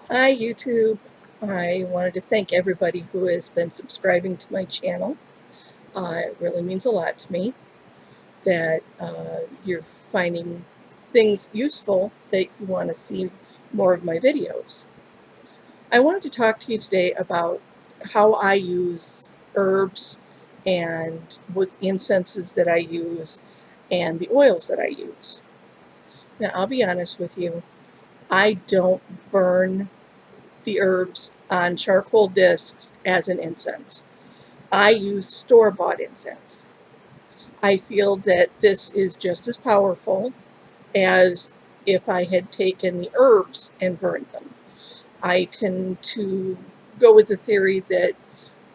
Hi YouTube. I wanted to thank everybody who has been subscribing to my channel. It really means a lot to me that you're finding things useful that you want to see more of my videos. I wanted to talk to you today about how I use herbs and what incenses that I use and the oils that I use. Now, I'll be honest with you, I don't burn the herbs on charcoal discs as an incense. I use store-bought incense. I feel that this is just as powerful as if I had taken the herbs and burned them. I tend to go with the theory that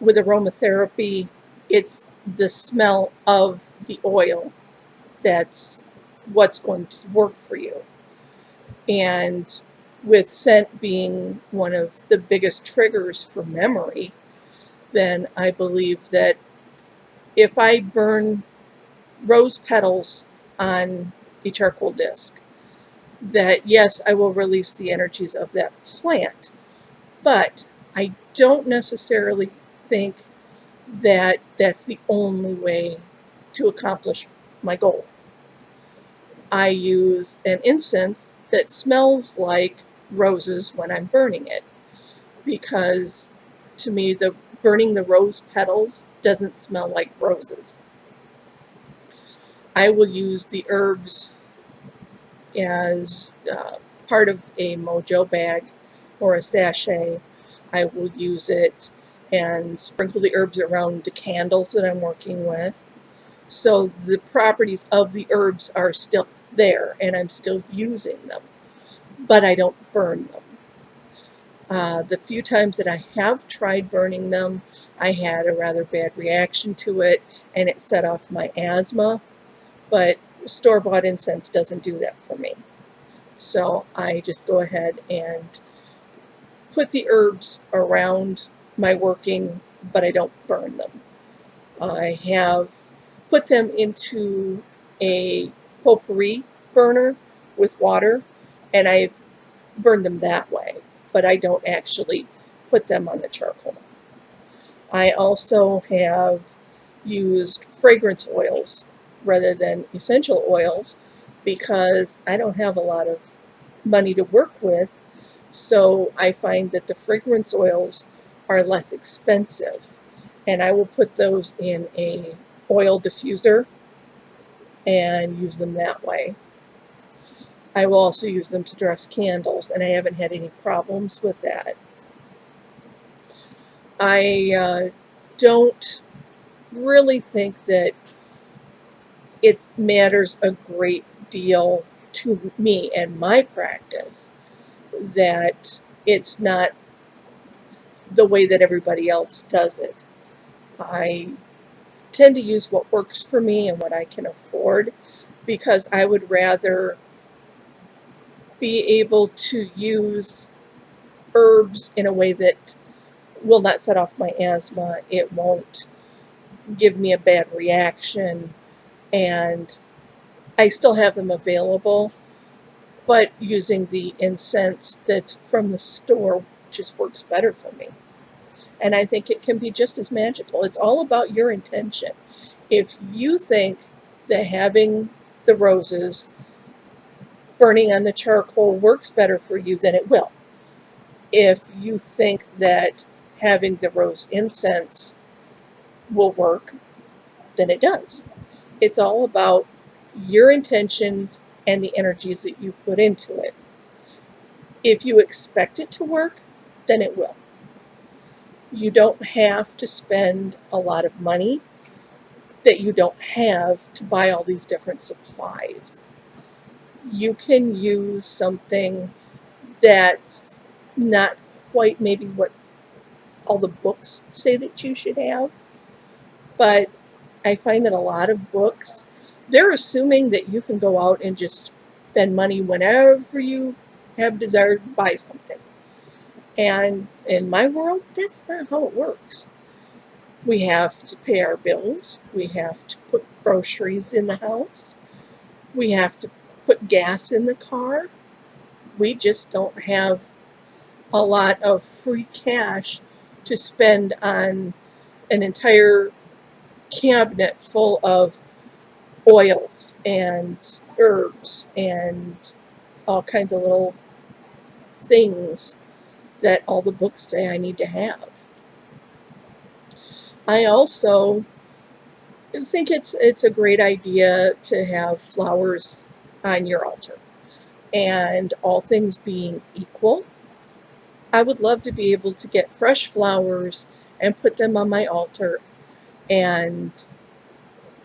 with aromatherapy, it's the smell of the oil that's what's going to work for you. And with scent being one of the biggest triggers for memory, then I believe that if I burn rose petals on a charcoal disc, that yes, I will release the energies of that plant, but I don't necessarily think that that's the only way to accomplish my goal. I use an incense that smells like roses when I'm burning it, because to me, the burning the rose petals doesn't smell like roses. I will use the herbs as part of a mojo bag or a sachet. I will use it and sprinkle the herbs around the candles that I'm working with. So the properties of the herbs are still there and I'm still using them, but I don't burn them. The few times that I have tried burning them, I had a rather bad reaction to it and it set off my asthma, but store-bought incense doesn't do that for me. So I just go ahead and put the herbs around my working, but I don't burn them. I have put them into a potpourri burner with water, and I've burned them that way, but I don't actually put them on the charcoal. I also have used fragrance oils rather than essential oils because I don't have a lot of money to work with, so I find that the fragrance oils are less expensive, and I will put those in a oil diffuser and use them that way. I will also use them to dress candles, and I haven't had any problems with that. I don't really think that it matters a great deal to me and my practice that it's not the way that everybody else does it. I tend to use what works for me and what I can afford, because I would rather be able to use herbs in a way that will not set off my asthma. It won't give me a bad reaction, and I still have them available, but using the incense that's from the store just works better for me. And I think it can be just as magical. It's all about your intention. If you think that having the roses burning on the charcoal works better for you, then it will. If you think that having the rose incense will work, then it does. It's all about your intentions and the energies that you put into it. If you expect it to work, then it will. You don't have to spend a lot of money that you don't have to buy all these different supplies. You can use something that's not quite maybe what all the books say that you should have, but I find that a lot of books, they're assuming that you can go out and just spend money whenever you have desire to buy something. And in my world, that's not how it works. We have to pay our bills. We have to put groceries in the house. We have to put gas in the car. We just don't have a lot of free cash to spend on an entire cabinet full of oils and herbs and all kinds of little things that all the books say I need to have. I also think it's a great idea to have flowers on your altar. And all things being equal, I would love to be able to get fresh flowers and put them on my altar, and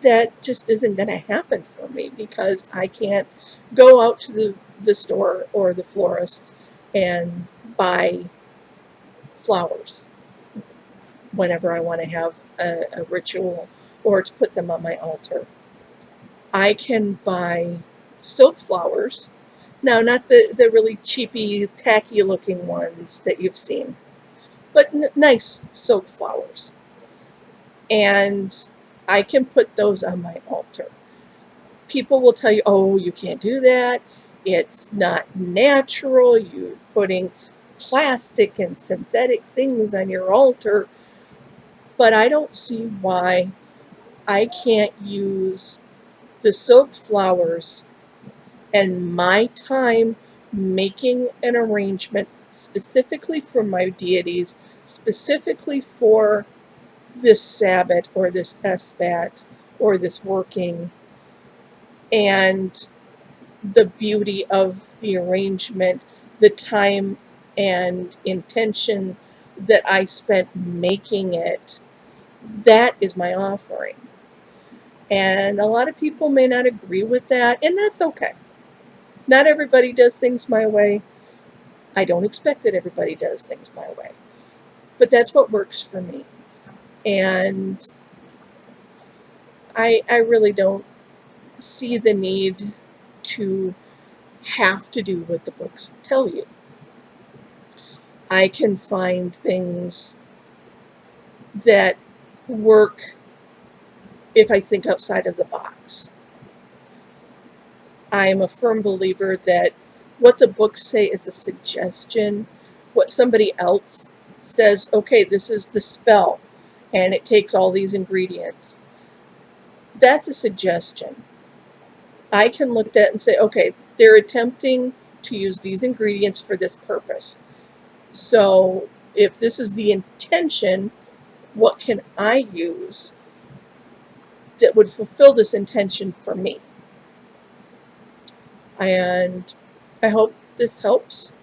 that just isn't going to happen for me because I can't go out to the store or the florist and buy flowers whenever I want to have a ritual or to put them on my altar. I can buy silk flowers. Now, not the really cheapy, tacky looking ones that you've seen, but nice silk flowers. And I can put those on my altar. People will tell you, oh, you can't do that. It's not natural. You're putting plastic and synthetic things on your altar. But I don't see why I can't use the silk flowers and my time making an arrangement specifically for my deities, specifically for this Sabbat or this Esbat or this working, and the beauty of the arrangement, the time and intention that I spent making it, that is my offering. And a lot of people may not agree with that, and that's okay. Not everybody does things my way. I don't expect that everybody does things my way. But that's what works for me. And I really don't see the need to have to do what the books tell you. I can find things that work if I think outside of the box. I am a firm believer that what the books say is a suggestion. What somebody else says, okay, this is the spell, and it takes all these ingredients. That's a suggestion. I can look at that and say, okay, they're attempting to use these ingredients for this purpose. So if this is the intention, what can I use that would fulfill this intention for me? And I hope this helps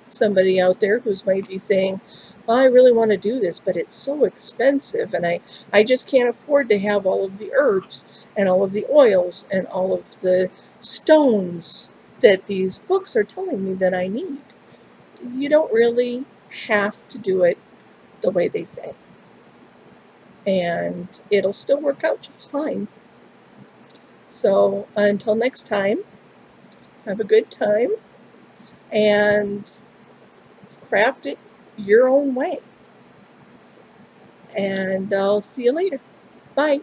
somebody out there who's might be saying, well, I really want to do this, but it's so expensive, and I just can't afford to have all of the herbs and all of the oils and all of the stones that these books are telling me that I need. You don't really have to do it the way they say. And it'll still work out just fine. So until next time, have a good time and craft it your own way. And I'll see you later. Bye.